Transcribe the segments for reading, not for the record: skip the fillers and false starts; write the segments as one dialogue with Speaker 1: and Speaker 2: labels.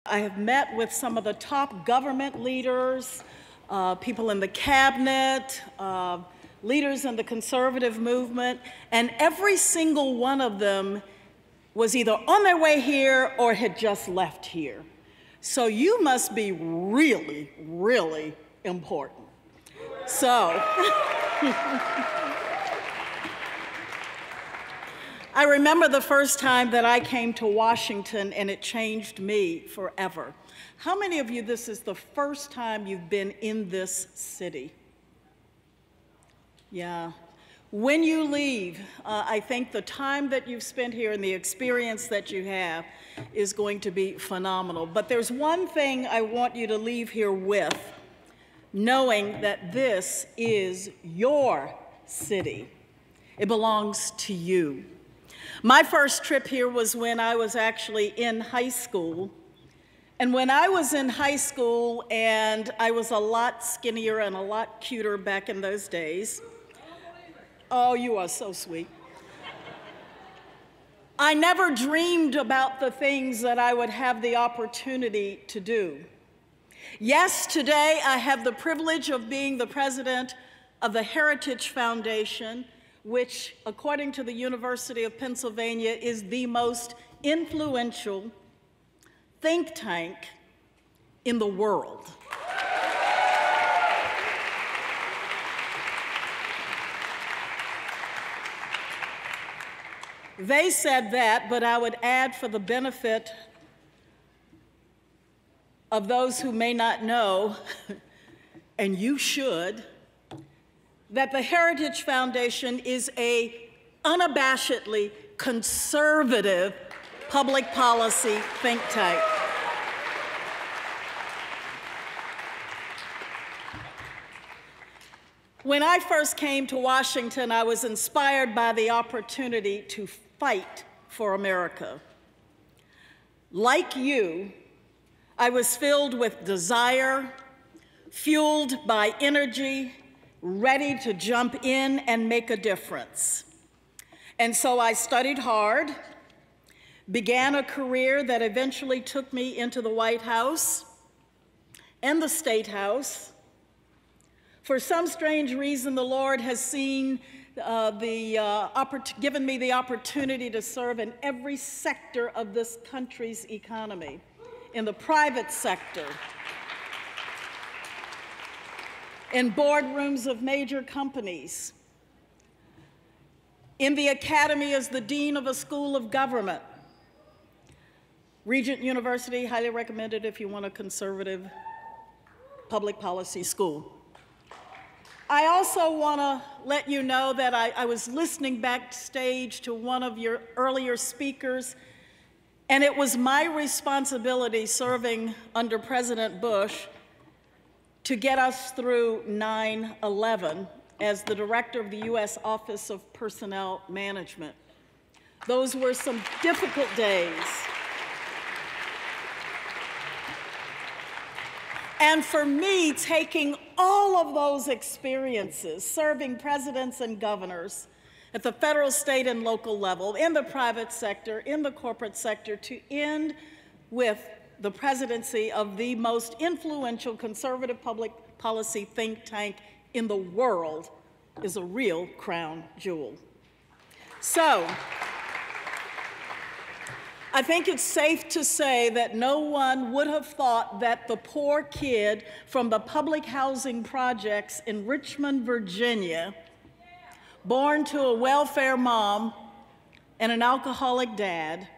Speaker 1: I have met with some of the top government leaders, people in the cabinet, leaders in the conservative movement, and every single one of them was either on their way here or had just left here. So you must be really, really important. So I remember the first time that I came to Washington and it changed me forever. How many of you, this is the first time you've been in this city? Yeah. When you leave, I think the time that you've spent here and the experience that you have is going to be phenomenal. But there's one thing I want you to leave here with, knowing that this is your city. It belongs to you. My first trip here was when I was actually in high school. And when I was in high school, and I was a lot skinnier and a lot cuter back in those days. Oh, you are so sweet. I never dreamed about the things that I would have the opportunity to do. Yes, today I have the privilege of being the president of the Heritage Foundation, which, according to the University of Pennsylvania, is the most influential think tank in the world. They said that, but I would add, for the benefit of those who may not know, and you should, that the Heritage Foundation is a unabashedly conservative public policy think tank. When I first came to Washington, I was inspired by the opportunity to fight for America. Like you, I was filled with desire, fueled by energy, ready to jump in and make a difference. And so I studied hard, began a career that eventually took me into the White House and the State House. For some strange reason, the Lord has given me the opportunity to serve in every sector of this country's economy, in the private sector, in boardrooms of major companies, in the academy as the dean of a school of government. Regent University, highly recommended if you want a conservative public policy school. I also want to let you know that I was listening backstage to one of your earlier speakers, and it was my responsibility serving under President Bush to get us through 9/11 as the director of the U.S. Office of Personnel Management. Those were some difficult days. And for me, taking all of those experiences, serving presidents and governors at the federal, state, and local level, in the private sector, in the corporate sector, to end with the presidency of the most influential conservative public policy think tank in the world, is a real crown jewel. So, I think it's safe to say that no one would have thought that the poor kid from the public housing projects in Richmond, Virginia, born to a welfare mom and an alcoholic dad,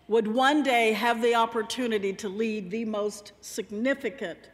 Speaker 1: would one day have the opportunity to lead the most significant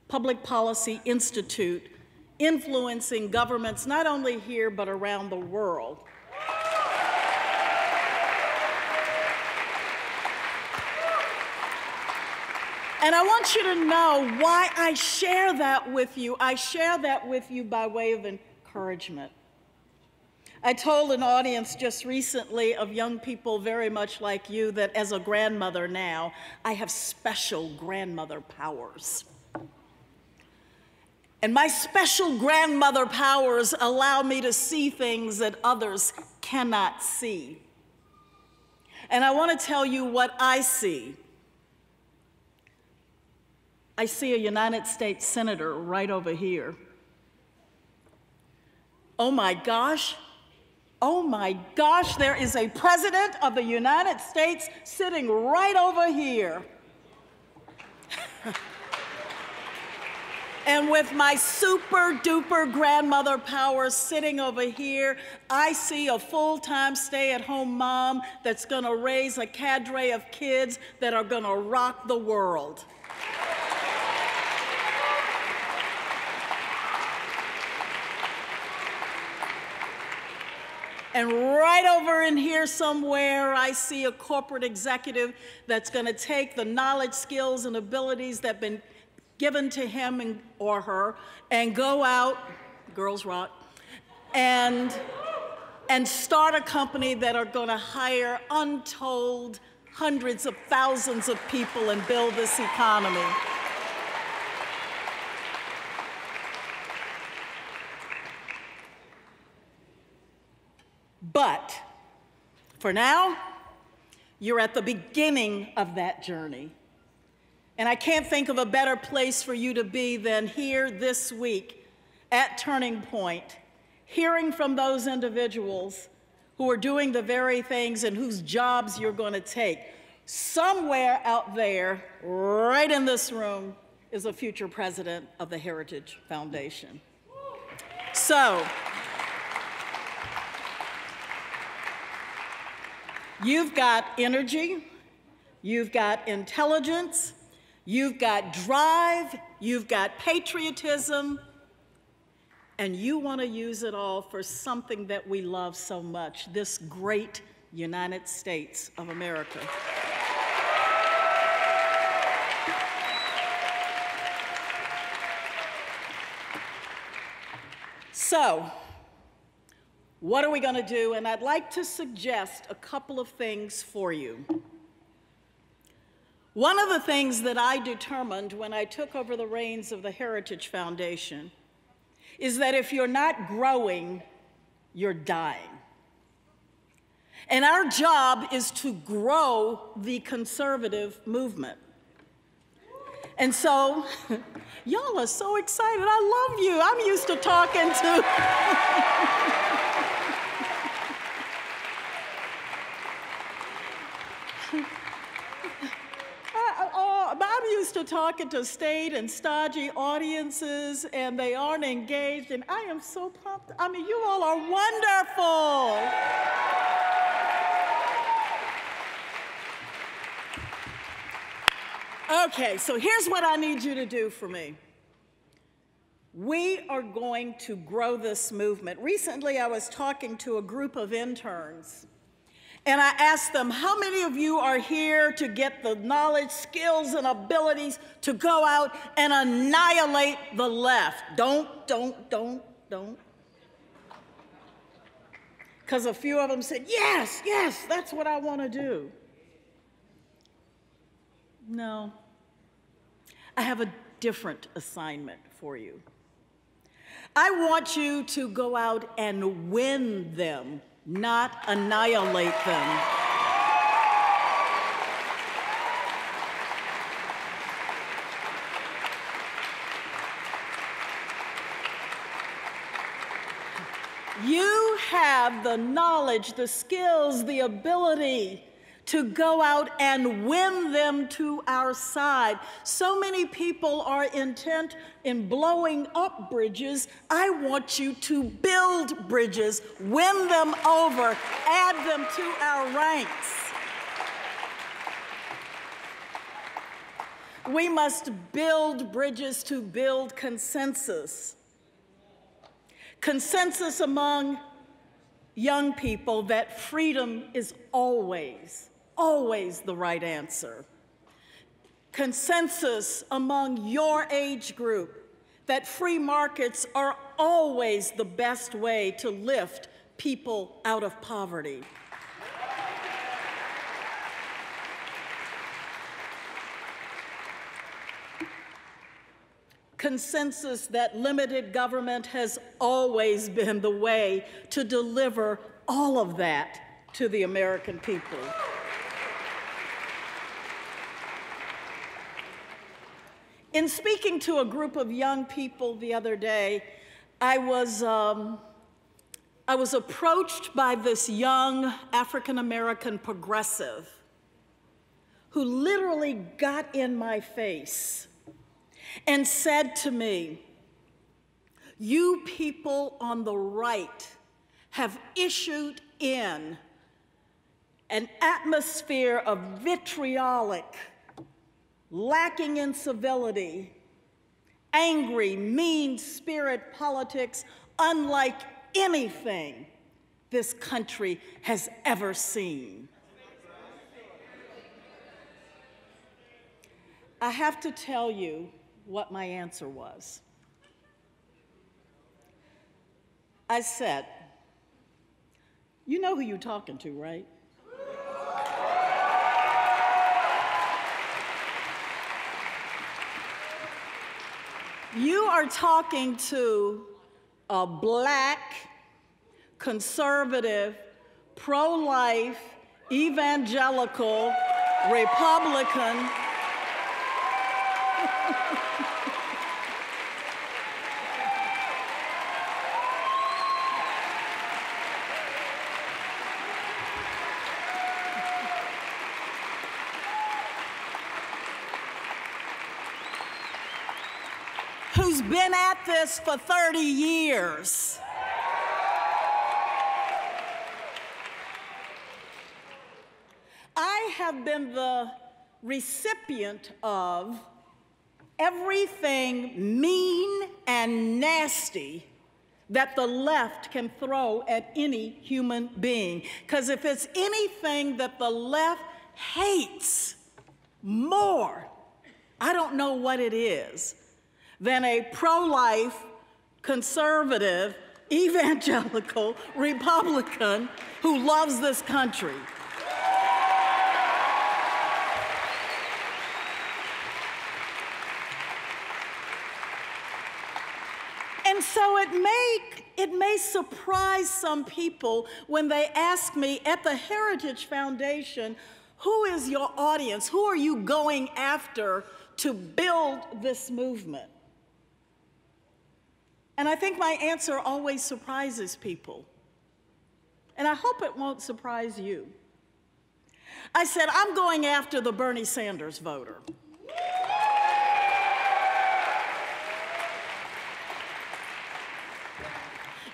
Speaker 1: public policy institute influencing governments not only here but around the world. And I want you to know why I share that with you. I share that with you by way of encouragement. I told an audience just recently of young people very much like you that as a grandmother now, I have special grandmother powers. And my special grandmother powers allow me to see things that others cannot see. And I want to tell you what I see. I see a United States Senator right over here. Oh my gosh, there is a President of the United States sitting right over here. And with my super duper grandmother powers sitting over here, I see a full-time stay-at-home mom that's gonna raise a cadre of kids that are gonna rock the world. And right over in here somewhere, I see a corporate executive that's gonna take the knowledge, skills, and abilities that have been given to him or her and go out, girls rock, and start a company that are gonna hire untold hundreds of thousands of people and build this economy. But for now, you're at the beginning of that journey. And I can't think of a better place for you to be than here this week at Turning Point, hearing from those individuals who are doing the very things and whose jobs you're going to take. Somewhere out there, right in this room, is a future president of the Heritage Foundation. So, you've got energy, you've got intelligence, you've got drive, you've got patriotism, and you want to use it all for something that we love so much, this great United States of America. So, what are we going to do? And I'd like to suggest a couple of things for you. One of the things that I determined when I took over the reins of the Heritage Foundation is that if you're not growing, you're dying. And our job is to grow the conservative movement. And so, y'all are so excited. I love you. I'm used to talking to... I'm used to talking to staid and stodgy audiences, and they aren't engaged, and I am so pumped. I mean, you all are wonderful. Okay, so here's what I need you to do for me. We are going to grow this movement. Recently, I was talking to a group of interns, and I asked them, how many of you are here to get the knowledge, skills, and abilities to go out and annihilate the left? Don't. Because a few of them said, yes, that's what I want to do. No, I have a different assignment for you. I want you to go out and win them, not annihilate them. You have the knowledge, the skills, the ability to go out and win them to our side. So many people are intent in blowing up bridges. I want you to build bridges, win them over, add them to our ranks. We must build bridges to build consensus. Consensus among young people that freedom is always the right answer. Consensus among your age group that free markets are always the best way to lift people out of poverty. Consensus that limited government has always been the way to deliver all of that to the American people. In speaking to a group of young people the other day, I was approached by this young African-American progressive who literally got in my face and said to me, "You people on the right have issued in an atmosphere of vitriolic, lacking in civility, angry, mean-spirit politics unlike anything this country has ever seen." I have to tell you what my answer was. I said, "You know who you're talking to, right?" You are talking to a Black, conservative, pro-life, evangelical, Republican, who's been at this for 30 years. I have been the recipient of everything mean and nasty that the left can throw at any human being. Because if it's anything that the left hates more, I don't know what it is, than a pro-life, conservative, evangelical Republican who loves this country. And so it may surprise some people when they ask me at the Heritage Foundation, who is your audience? Who are you going after to build this movement? And I think my answer always surprises people. And I hope it won't surprise you. I said, I'm going after the Bernie Sanders voter.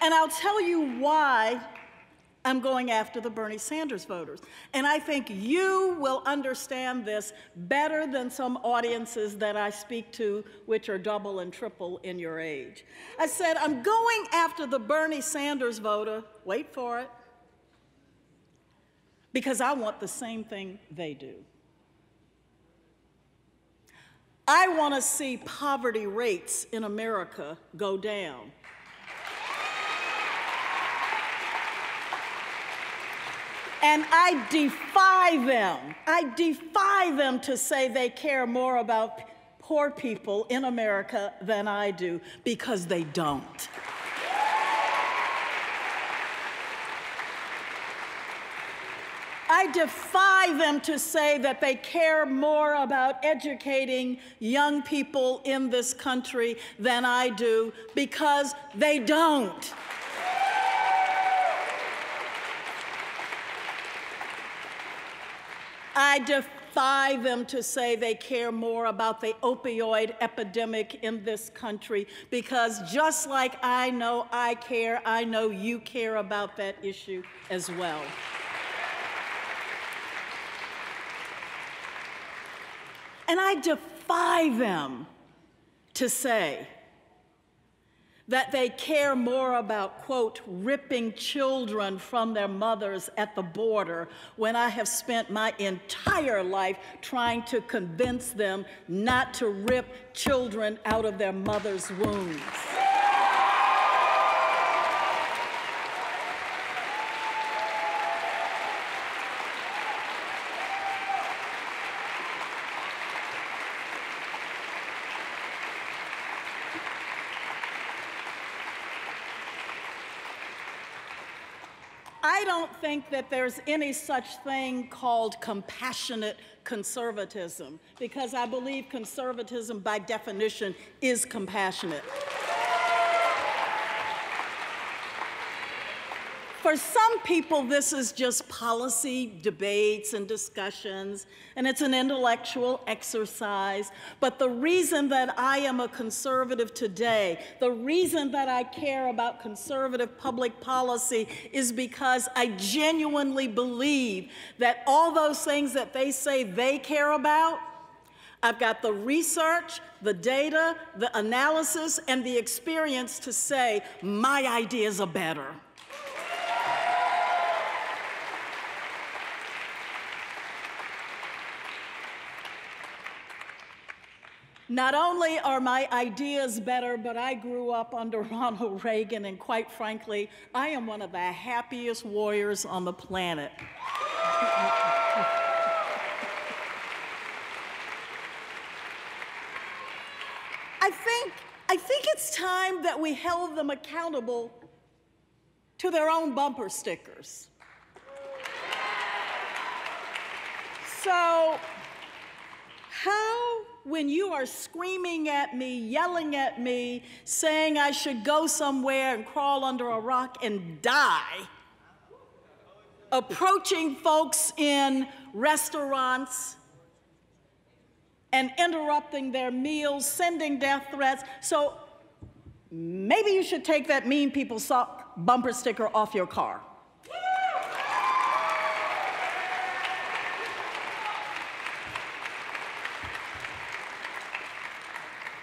Speaker 1: And I'll tell you why I'm going after the Bernie Sanders voters. And I think you will understand this better than some audiences that I speak to, which are double and triple in your age. I said, I'm going after the Bernie Sanders voter, wait for it, because I want the same thing they do. I want to see poverty rates in America go down. And I defy them to say they care more about poor people in America than I do, because they don't. I defy them to say that they care more about educating young people in this country than I do, because they don't. I defy them to say they care more about the opioid epidemic in this country, because just like I know I care, I know you care about that issue as well. And I defy them to say that they care more about, quote, ripping children from their mothers at the border, when I have spent my entire life trying to convince them not to rip children out of their mother's wombs. I don't think that there's any such thing called compassionate conservatism, because I believe conservatism by definition is compassionate. For some people, this is just policy debates and discussions, and it's an intellectual exercise. But the reason that I am a conservative today, the reason that I care about conservative public policy is because I genuinely believe that all those things that they say they care about, I've got the research, the data, the analysis, and the experience to say my ideas are better. Not only are my ideas better, but I grew up under Ronald Reagan, and quite frankly, I am one of the happiest warriors on the planet. I think it's time that we held them accountable to their own bumper stickers. So, how, when you are screaming at me, yelling at me, saying I should go somewhere and crawl under a rock and die, approaching folks in restaurants and interrupting their meals, sending death threats, so maybe you should take that mean people suck bumper sticker off your car.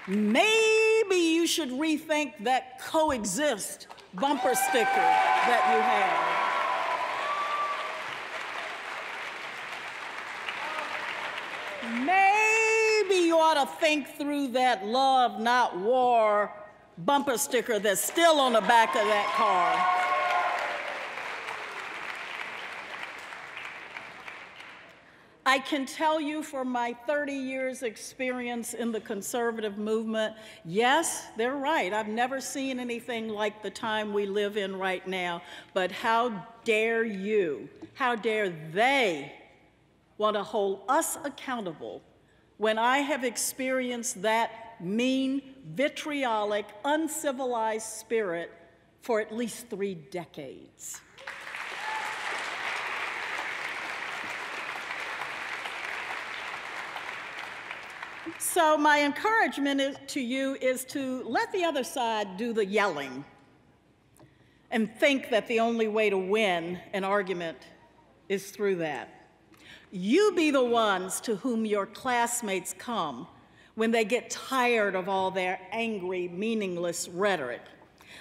Speaker 1: Maybe you should rethink that coexist bumper sticker that you have. Maybe you ought to think through that love, not war bumper sticker that's still on the back of that car. I can tell you from my 30 years experience in the conservative movement, yes, they're right. I've never seen anything like the time we live in right now. But how dare you, how dare they want to hold us accountable when I have experienced that mean, vitriolic, uncivilized spirit for at least 3 decades. So my encouragement to you is to let the other side do the yelling and think that the only way to win an argument is through that. You be the ones to whom your classmates come when they get tired of all their angry, meaningless rhetoric.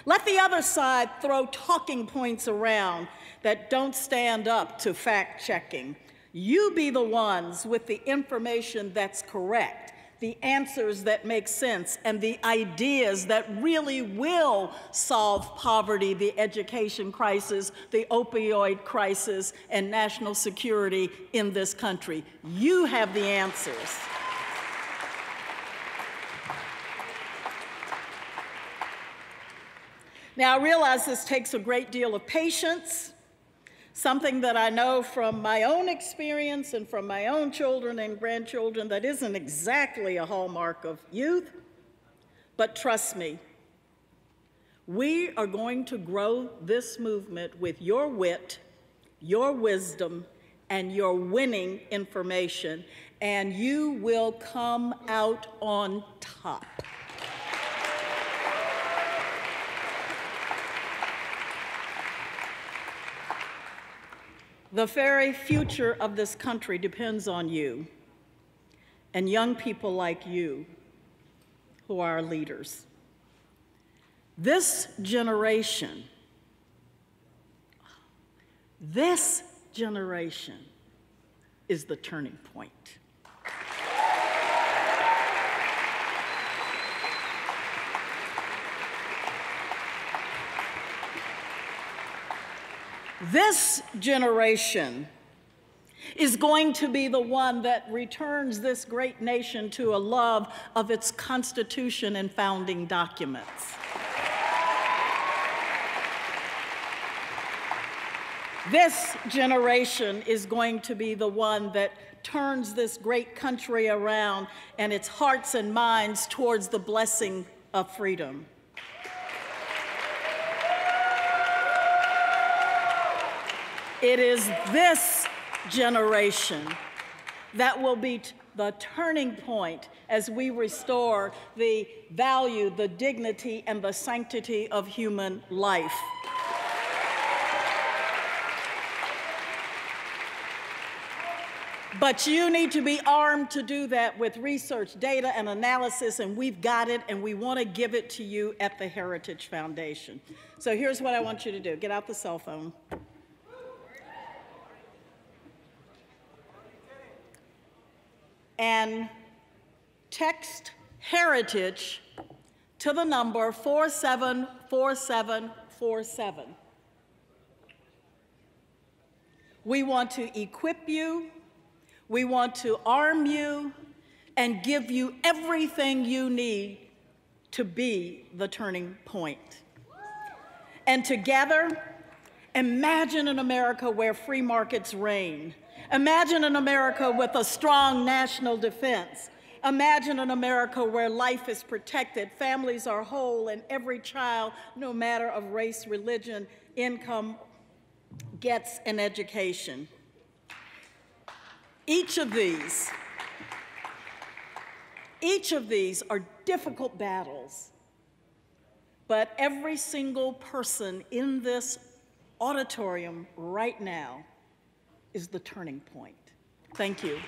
Speaker 1: Let the other side throw talking points around that don't stand up to fact-checking. You be the ones with the information that's correct, the answers that make sense, and the ideas that really will solve poverty, the education crisis, the opioid crisis, and national security in this country. You have the answers. Now, I realize this takes a great deal of patience, something that I know from my own experience and from my own children and grandchildren that isn't exactly a hallmark of youth, but trust me, we are going to grow this movement with your wit, your wisdom, and your winning information, and you will come out on top. The very future of this country depends on you and young people like you who are our leaders. This generation is the turning point. This generation is going to be the one that returns this great nation to a love of its Constitution and founding documents. This generation is going to be the one that turns this great country around and its hearts and minds towards the blessing of freedom. It is this generation that will be the turning point as we restore the value, the dignity, and the sanctity of human life. But you need to be armed to do that with research, data, and analysis, and we've got it, and we want to give it to you at the Heritage Foundation. So here's what I want you to do. Get out the cell phone. And text Heritage to the number 474747. We want to equip you. We want to arm you and give you everything you need to be the turning point. And together, imagine an America where free markets reign. Imagine an America with a strong national defense. Imagine an America where life is protected, families are whole, and every child, no matter of race, religion, income, gets an education. Each of these are difficult battles, but every single person in this auditorium right now is the turning point. Thank you.